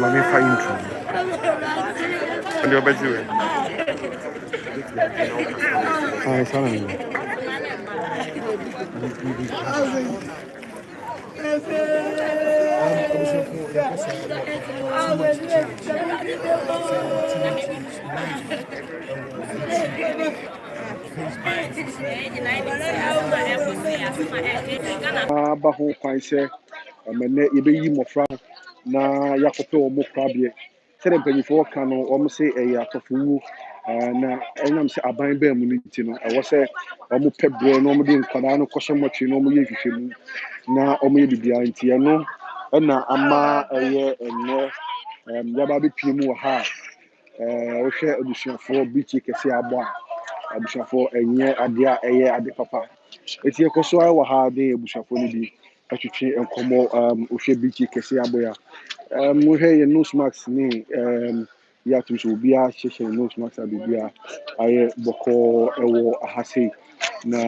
my main fine intro. And your bedroom. Ah, it's on. Baho kwan sɛ mene yɛbɛyi mmɔfra na yɛakɔpɛ wɔn korabea sɛdeɛ mpanyinfoɔ ka no wɔn sɛ ɛyɛ atɔfowuo na ɛnam sɛ aban bɛn mu no nti no ɛwɔ sɛ wɔn pɛ brɛ na wɔn de nkwadaa no kɔhyɛ mmɔtwe na wɔn yɛ nhwehwɛmu na wɔn yɛ biribiara nti ɛno ɛna ama ɛyɛ ɛnnɛ yɛaba abɛpie mu wɔ ha a wohwɛ abusuafoɔ birikyi kɛseɛ abɔ a abusuafoɔ ɛnyɛ adeɛ a ɛyɛ ade papa eti ɛkɔ so ayɛ wɔ ha de abusuafoɔ no bi atwitwe nkɔmmɔ wohwɛ birikyi kɛseɛ abɔ a wohwɛ yɛ nose mask ne yɛatom sɛ obiara hyehyɛ nose mask a biribiara ayɛ bɔkɔɔ ɛwɔ aha sei na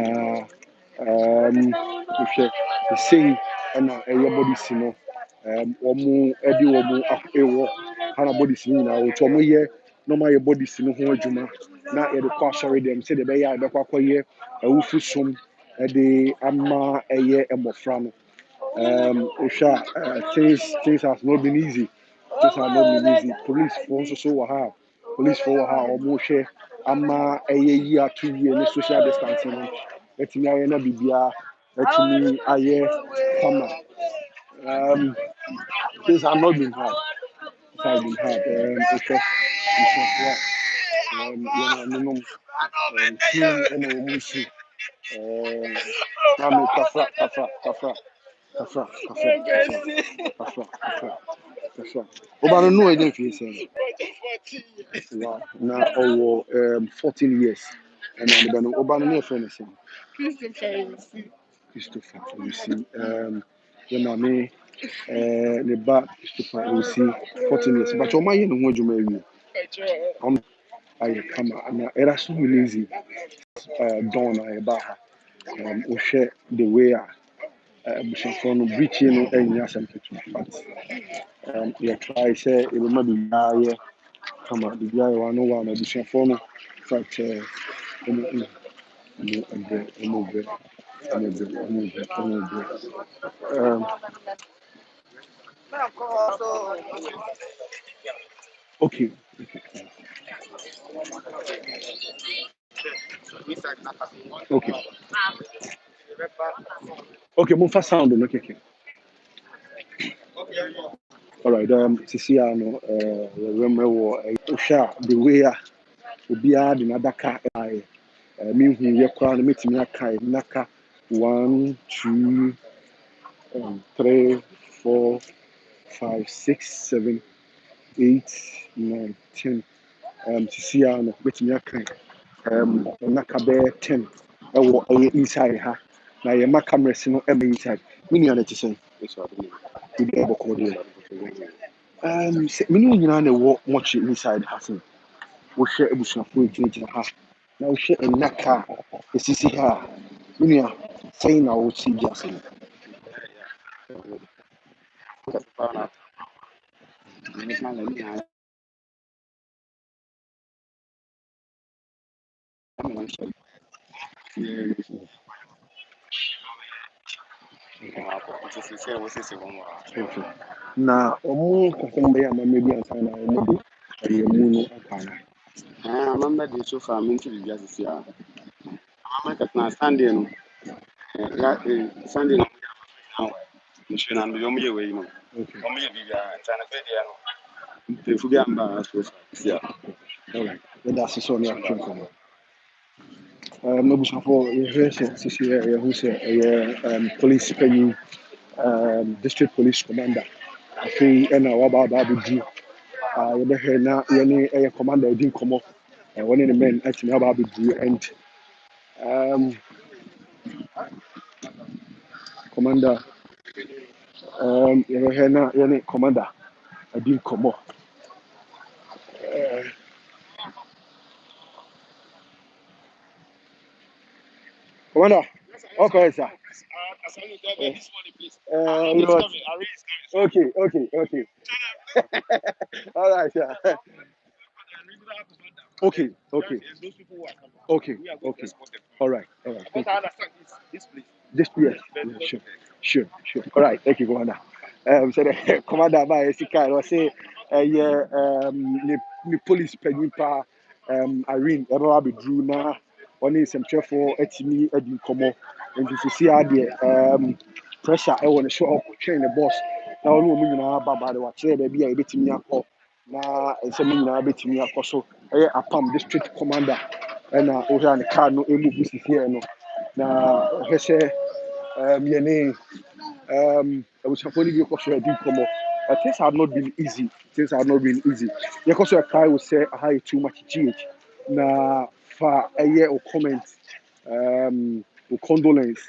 wohwɛ sei ɛna ɛyɛ body si no wɔn de wɔn ɛwɔ ha na body si no nyinaa wɔtɔ wɔn yɛ na wɔn ayɛ body si no ho adwuma na yɛde kɔ asɔre dɛm sɛdeɛ ɛbɛyɛ a yɛbɛkɔ akɔyɛ awufosom ɛde ama ɛyɛ mmɔfra no wohwɛ a things has not been easy. Things have not been easy. Police nso so wɔ ha a wɔhwɛ ama ɛyɛ yi ato yie ne social distancing no ɛtumi ayɛ na biribiara ɛtumi ayɛ kama. Things have not been hard. It has been hard. Wohwɛ nsuafoɔ a yɛn team ɛna wɔn nsu maame kafra. Oba no I don't feel say. Wow. Na over 14 years. And then Oba no friend is Christopher. You see, when I me the back Christopher you see 14 years. But your mind no juma wi. I come and era so lazy. Dawn I ba ha. We share the way abusuafoɔ no birikyi no ɛnyɛ asɛm ketewa but yɛtry sɛ yɛbɛma biribiara yɛ kama biribiara yɛ wano wɔ ama abusuafoɔ no fact okay move sound no keke. All right, Sisiano, remember, the way obiara de n'adaka ɛyɛ me hu yɛ koraa no metumi aka naka 1 2 3 4 5 6 7 8 9 10 Sisiano metumi aka naka bɛyɛ 10 ɛwɔ ɛyɛ inside ha na yɛ ma cameras no ɛma inside me nua na te sɛ obi ɛbɔkɔ deɛ mene nyinaa na ɛwɔ mɔkye inside ha sen wohwɛ abusuafoɔ gyinagyina ha na wohwɛ nnaka a ɛsisi ha a me nua sɛn na wosi gye ase na ɔmo kakra bɛyɛ ama bi ansa na ɔmo de ɛyɛ mu no akara Mama de so far me to just see ah. Mama ka na Sunday no. Sunday no. Nshi na ndo yo me we no. O me bibia tana fe dia no. Te fu bia mba so far see ah. All right. That's so near to Mabusafo yɛhwɛ sisi yɛho sɛ police panyin district police commander afei ɛna waba abɛduru yɛbɛhwɛ na yɛne ɛyɛ commander odi nkɔmmɔ wɔne ne men atumi aba abɛduru and commander yɛbɛhwɛ na yɛne commander adi nkɔmmɔ commander okay sir okay All right, yeah. Okay, okay. Okay, okay. All right, all right. Thank you. This place. Yeah, sure. All right, thank you, Commander. So the Commander by Sika was say, yeah, the police penipa, Irene, ever be drew na, one is some for etimi edi komo, and to see how the pressure I want to show up train the boss. Now, no meaning about the watch, baby, I bet me up. Na nsɛm nyinaa bɛtumi akɔ so ɛyɛ apam district commander ɛna wohwɛ ne car no ɛmu bi sisiɛ no na ɔhwɛ sɛ yɛne abusuafoɔ no bi kɔ so adi nkɔmmɔ. Things have not been easy. Yɛkɔ so ɛkae wo sɛ aha yɛ too much gh na fa ɛyɛ o comment o condolence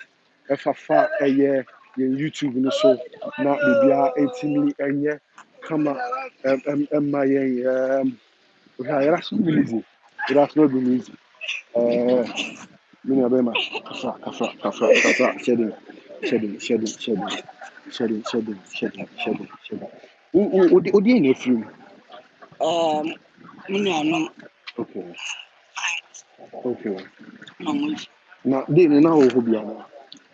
ɛfafa ɛyɛ yɛn YouTube no so na biribiara ɛtumi ɛnyɛ kama ɛma yɛn it has not been easy. It has not been easy. Many of them kafra, shedding. Odi any film. Okay. Now, they now who be ana.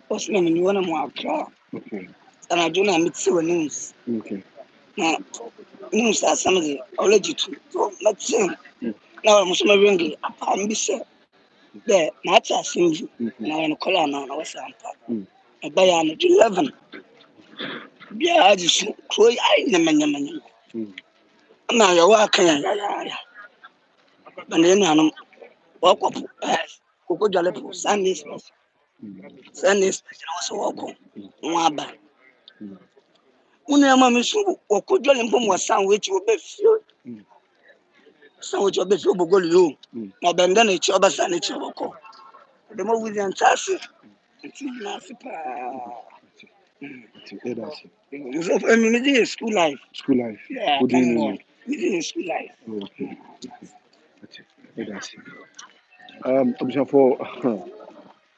What's name you want more Accra? Okay. And I do not meet the news. Okay. Now, news are some of the already to let's say. Now, I'm some ringy. I'm be said. There, not a single. Now, in a color now, I was a buy an 11. Yeah, I just close. I never. Now, you're walking. But then I'm walk up. Coco Jalepo, Sunday special. Sunday special also walk on. Waba. Una mama so okojo le mpom wasan wechi obefio san wechi obefio bogolu yo na benda na echi obasa na echi oboko de mo William Tasi nti na sipa so me dey school life yeah come on me dey school life Okay. That's it. Obviously for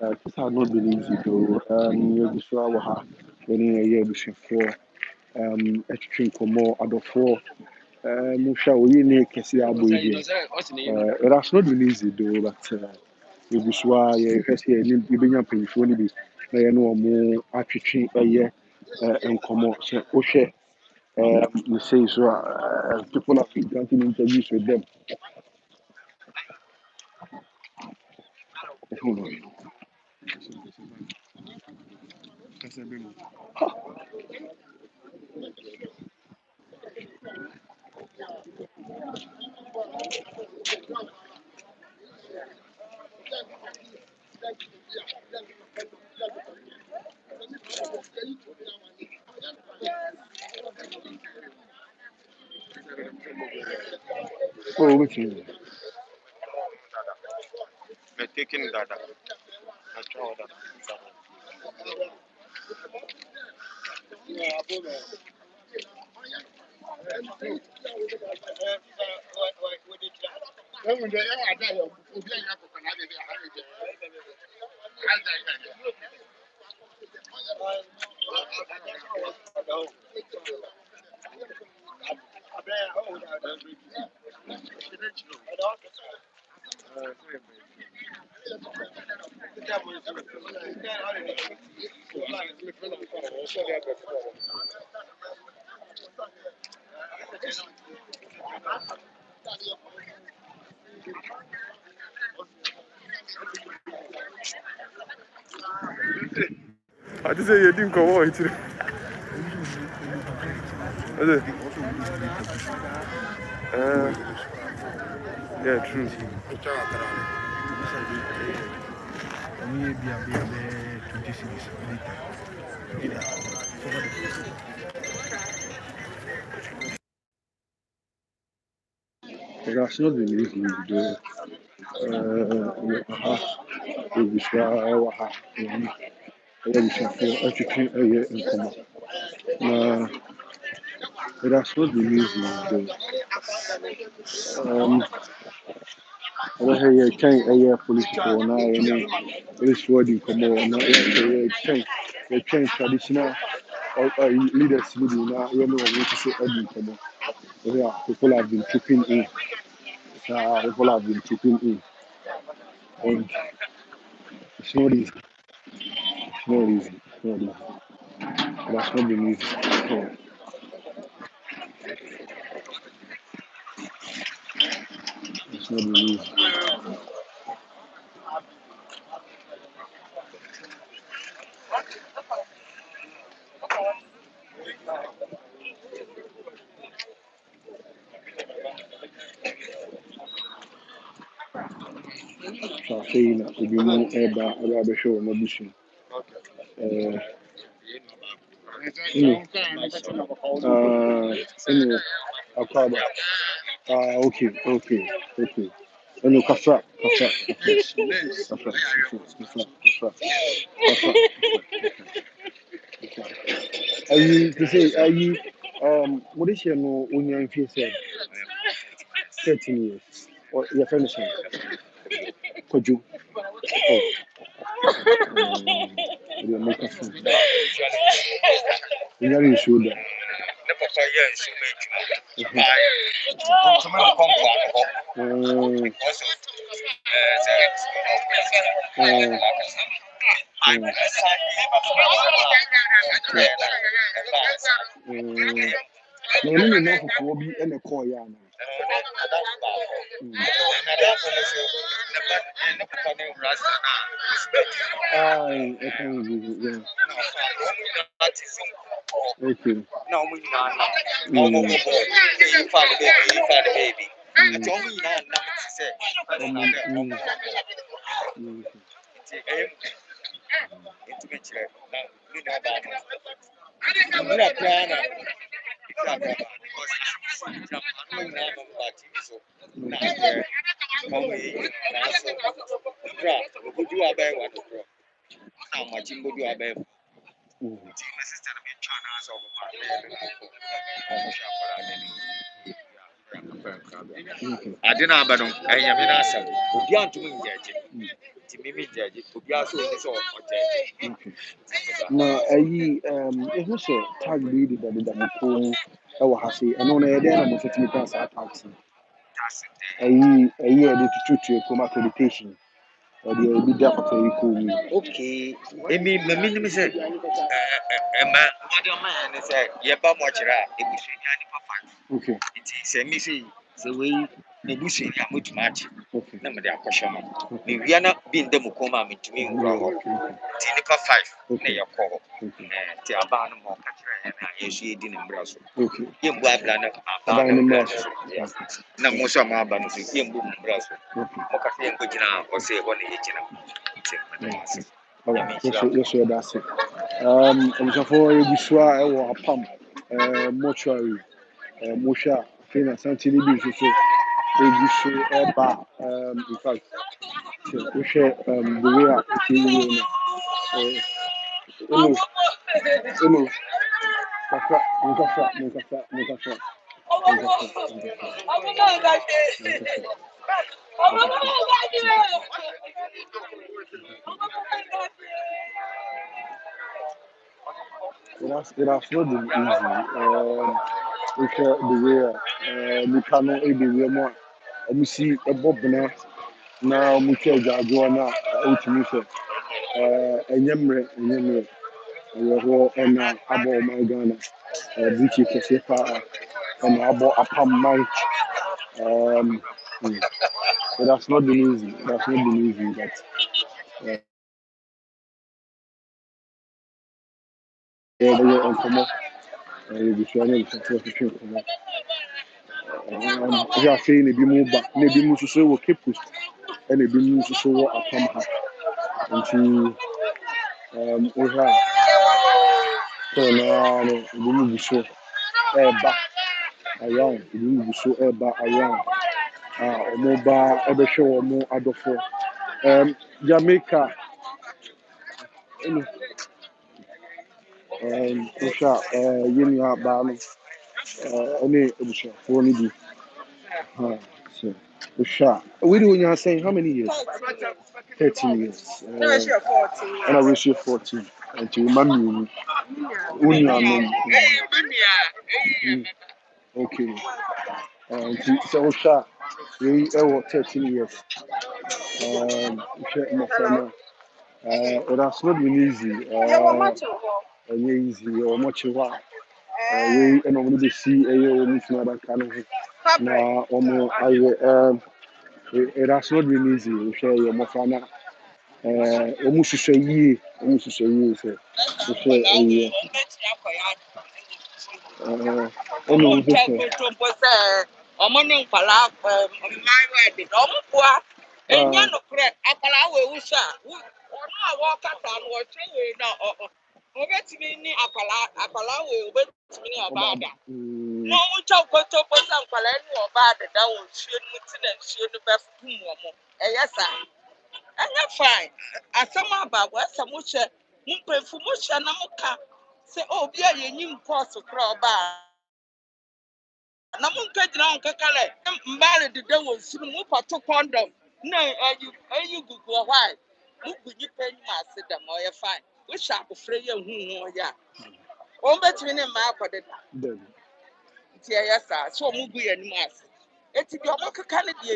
this has not been easy though. You just saw when you before extreme more adofo musha we ne kesi aboye. It has not been easy though, but you just saw you kesi ni benya penfo ni bi na ye no mo atwetwe eye enkomo se o hwe you say so people have been granting interviews with them. Hold on. Oh, which is We're taking data. I try all that. I just say you didn't come on today. Yeah, true. It has not been easy though. It has not been easy though. You can't police for now, police wording come on now. You change traditional leaders now, you know what to say, come on. Yeah, people have been chipping in. People have been chipping in. And it's not easy. It's not easy. It's not easy. That's not been easy. Oh, it's not been easy. So I say that if you know about the show, no bushing. Anyway, I'll call back. Okay. And you kafra. Are you to say what is your no union fee say 13 years or your friend is could you you make a friend you are sure that no, no, no, for be and a call yana. I can't give it. Okay. No, we not. No, baby. I didn't have an answer. Beyond to me, Timmy judge, Now, it was a tag leader that the pool, I say, and on a day I'm going to pass our taxi. A year to come accreditation. Or the be there for you. okay. I mean, the minimum said, Emma, what your man said, Yaba Mochera, it was Okay. it is a missing the way the bushing much match. Okay. Number their question. We are not being democoma to me, Tinica 5, near your call. The Abana more and I see it in Brasso. Okay. You black land of Abana. No, most of my abundance, young boom Brasso. Okay, and good now, or say one age. All right. Yes, that's it. And so for a Bushra or Apam Mortuary, Mosha, Fina Santini Bisu, Bisu, Eba, in fact, we share the way up to you. It has not been easy. We share the way we cannot be more. We see a bob now, we share Jaguana, ultimately. Enyemre, and abo my Ghana, British Kesefa, and abo Apam my. It has not been easy. It has not been easy, but yeah, come on. You'll be sure to come on. We are saying a bit more, but maybe Musu so will keep push, and a bit Musu so will Apam until we have so now the movie show back around, the movie show back around. Mobile, ever show more adolfo. Jamaica, Usha, Yenia Bali, any Usha, for only Usha. We do when you're saying how many years? 13 years. And I wish you 14. And to remind you, Unia. Okay. So Osha, we ever 13 years. My friend, it has not been easy. Easy or much wa. We and only the see a woman that kind of na almost it has not been easy. We share your mafana. Almost say ye, almost say ye. We share a year. Ọmọ ne nkwala mmanwa de ọmụ bua enya no kre akwala we wusa ono a wo kata no wo twe na obetimi ni akwala we obetimi ni obada no wo chaw ko sa nkwala ni obada da wo hye no ti na hye no be fum wo mo eyesa enya fine asama aba wo asa mo hye mo pefu mo hye na mo ka se obi a yenyim course kra oba na mun ka jira on ka kale mbale de de won sunu mu pato condom na ayu gugu why mu gunyi penyi ma se da mo ye fine we sha ko frɛ ye hu ya o betimi ne ma akode da ti ya sa so mu gu ye ni ma se eti bi o mo ka kale de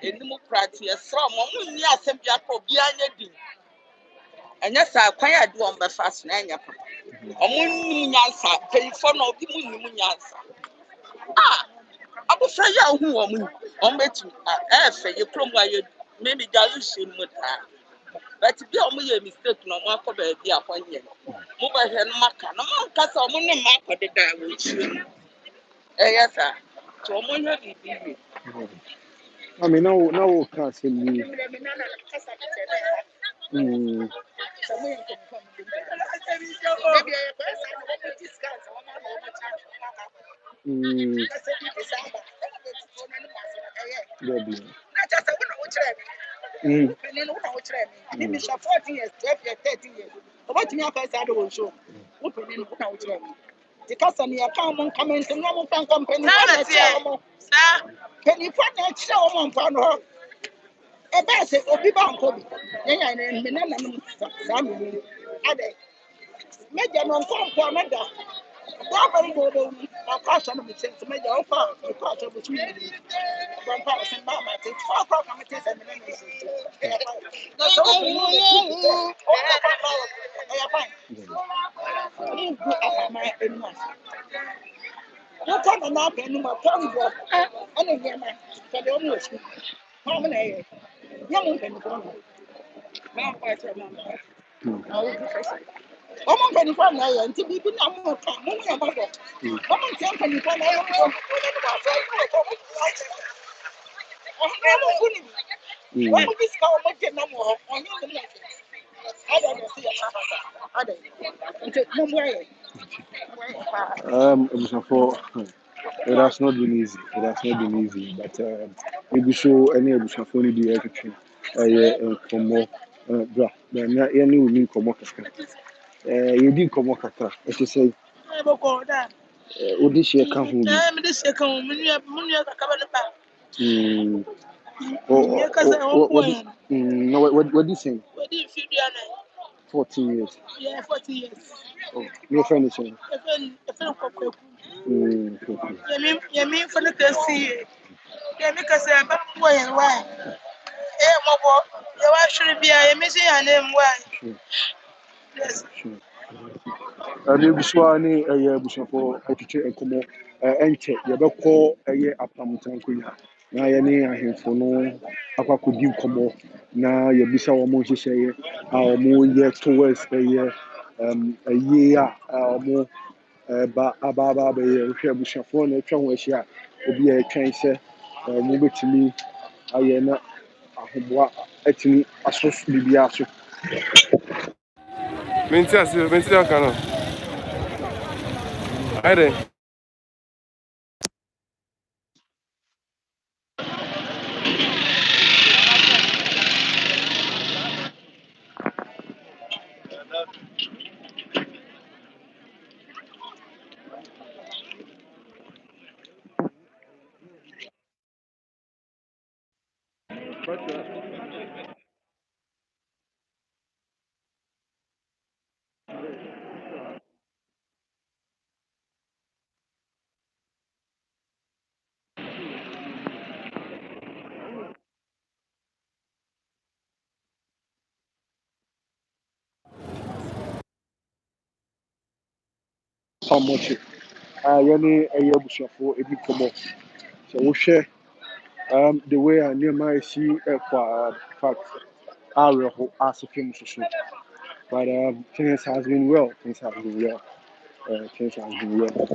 enim prati ye so mo mu ni asem bia ko bi anya di enya sa kwan ya de on be fa so na enya papa o mu ni nyansa pelifo na obi mu ni nyansa abofra ya hu wo mu on betu efe ye krom wa ye maybe galu shin mu ta but bi o mu ye mistake no mo akọ ba bi akwanye mo ba he no maka no mo kasa o mu ne ma akọ de da wo chi yes sir to mo ye bi I mean, now can't say me. Because I near come comment and no one company. Can you find out someone from her? A bass, Obi Banko, Yan and Menana, Sammy, Ade, Major non for another. Nobody go to a caution of the sense to make the offer, the caution between grandpas and mamma. It's 4 o'clock, I'm a and that's all you know. You come up and my phone go, and again, I almost. How many young people? Now, I said, I will be first. Ọmọ mpanyinfo na yẹ nti bibi na mo ka mo yẹ mo bọ ọmọ nti mpanyinfo na yẹ mo ọmọ funi ọmọ bi sika ọmọ jẹ nam wọ ọnyẹ ọmọ yẹ ada na si yẹ ada nti mo mo yẹ. For it has not been easy. It has not been easy, but maybe so any for any the everything. From more, bra. Then any will need come kaka. You didn't come kaka. As you say, this year come home. This year come home. Mun yẹ kakaba ne ba. No, what do you say? What do you feel there? 14 years. Yeah, 40 years. Oh, your friend is saying. You mean for the see. Yeah, because I'm boy and why? Eh, my boy, you actually be a missing your name. Why? Yes. Maybe so any bushing for a teacher and come enter. You better call a year upon Tankuya. Now, any I have for no. Apa could you come off now? You be so much say our more year towards a year more. Ba ababa be hwɛ abusuafoɔ na atwa ho ahyia obi a ɛtwɛn sɛ mobɛtumi ayɛ na ahoboa atumi aso biribiara so. Menti aka no. Ayɛ Apam Mochi. Yɛne ɛyɛ abusuafoɔ ebi kɔmmɔ. So wohwɛ the way a nneɛma esi ɛkɔ fact awerɛho asehwɛ mu soso. But things has been well. Things has been well. Things has been well.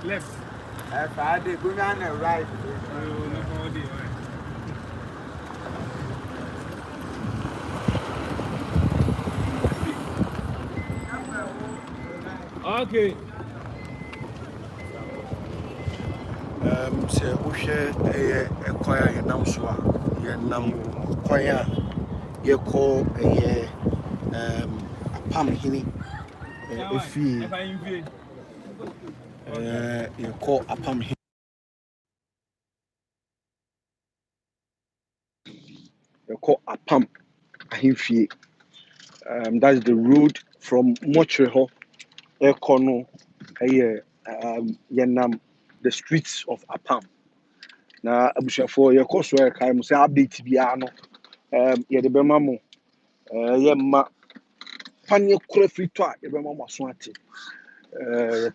Left. Friday, go down and right. Okay. Sɛ wohwɛ ɛyɛ kwan a yɛnam so a yɛnam kwan a yɛkɔ ɛyɛ apam hene efie yɛkɔ apam hene yɛkɔ apam ahemfie. That's the road from Mortuary hɔ ɛkɔ no ɛyɛ yɛnam the streets of Apam. Na abusuafoɔ yɛkɔ so ɛkae mu sɛ update biara no yɛde bɛma mo yɛmma paneɛ kora firi tɔ a yɛbɛma mo aso ate.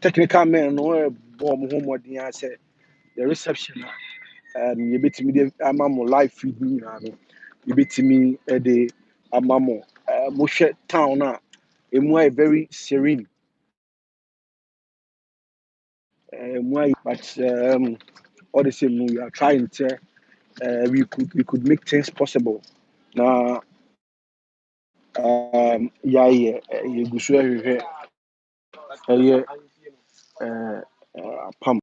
Technical men no ɛbɔ mo ho mmɔden a sɛ the reception a yɛbɛtumi de ama mo live feed nyinaa no yɛbɛtumi de ama mo mohwɛ town a ɛmu ayɛ very serene. But all the same, we are trying to we could make things possible. Now, yeah, you go show pump.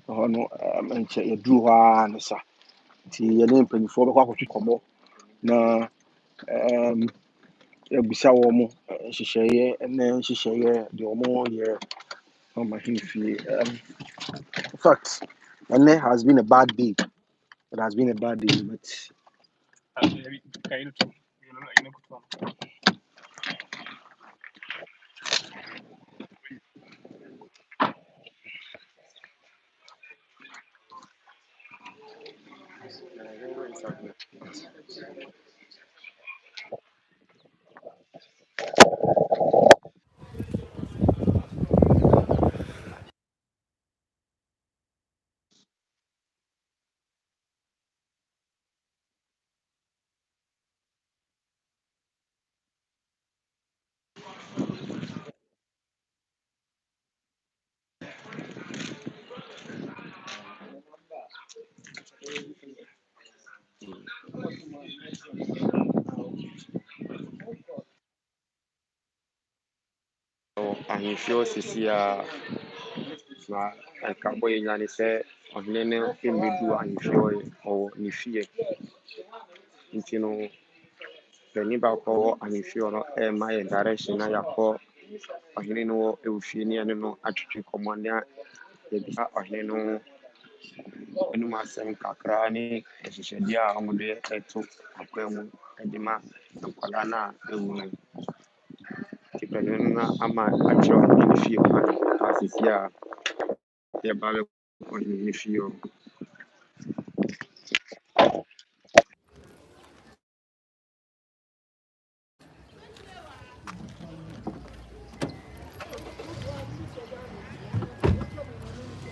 No, and you do one, sir. Your name penny for the quack to come up. Now, you be sour more. She share, and then she share the more, yeah, on my fee. In fact, and there has been a bad day. It has been a bad day, but. ahemfie sisi a na nka bɔ yɛ nyane sɛ ɔhene no mbɛdu ahemfie ɔwɔ ne fie nti no panyin baako wɔ ahemfie no ɛma yɛ direction na yɛakɔ ɔhene no wɔ ɛwɔ ne ɛne no atwitwe nkɔmmɔ na yɛbisa ɔhene no anum asɛm kakra ne nhyehyɛdeɛ a wɔde ɛto akwan mu de ma nkwadaa no a ɛwu no nti panyin no ama akyerɛ ɔhene no fie kwan a sisi a yɛba bɛkɔ ɔhene no fie hɔ.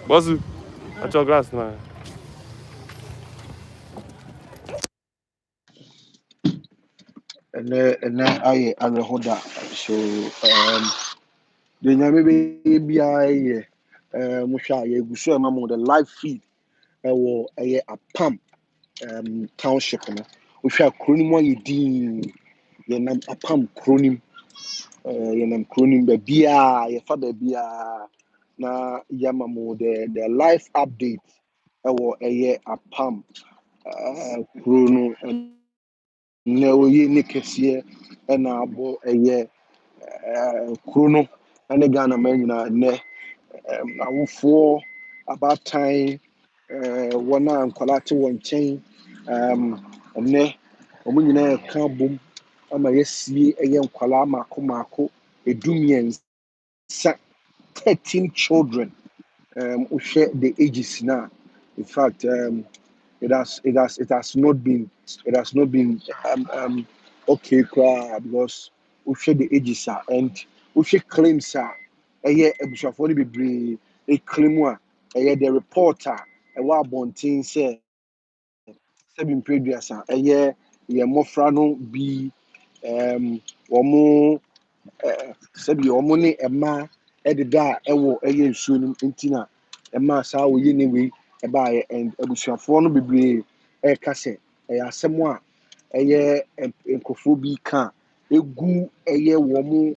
Bosu, at your glass now. And I hold that. So the nyame be bia musha ye gusu ma the live feed ɛwɔ ɛyɛ Apam township no wohwɛ kronim ayɛ din yɛnam Apam kronim yɛnam kronim baabiaa yɛfa baabiaa na yɛama mo the live update ɛwɔ ɛyɛ Apam kuro no na oyi ne kɛseɛ ɛna abɔ ɛyɛ kuro no ɛne Ghana man nyinaa nnɛ awofoɔ abaatan wɔn a nkwadaa te wɔn nkyɛn nnɛ wɔn nyinaa ka bom ama yɛasie ɛyɛ nkwadaa maako edumiɛnsa 13 children wohwɛ the ages na in fact it has not been okay because wohwɛ the ages and wohwɛ claims ɛyɛ abusuafoɔ no bebree claim a ɛyɛ the reporter ɛwɔ abɔnten sɛ sɛbi mpɛduasa ɛyɛ yɛ mmɔfra no bi wɔn sɛbi wɔn ne mmaa ɛdeda a ɛwɔ ɛyɛ nsuo no nti na mmaa saa wɔyɛ ne wei ɛbaayɛ and abusuafoɔ no bebree ɛreka sɛ ɛyɛ asɛm a ɛyɛ nkurɔfoɔ bi ka egu ɛyɛ wɔn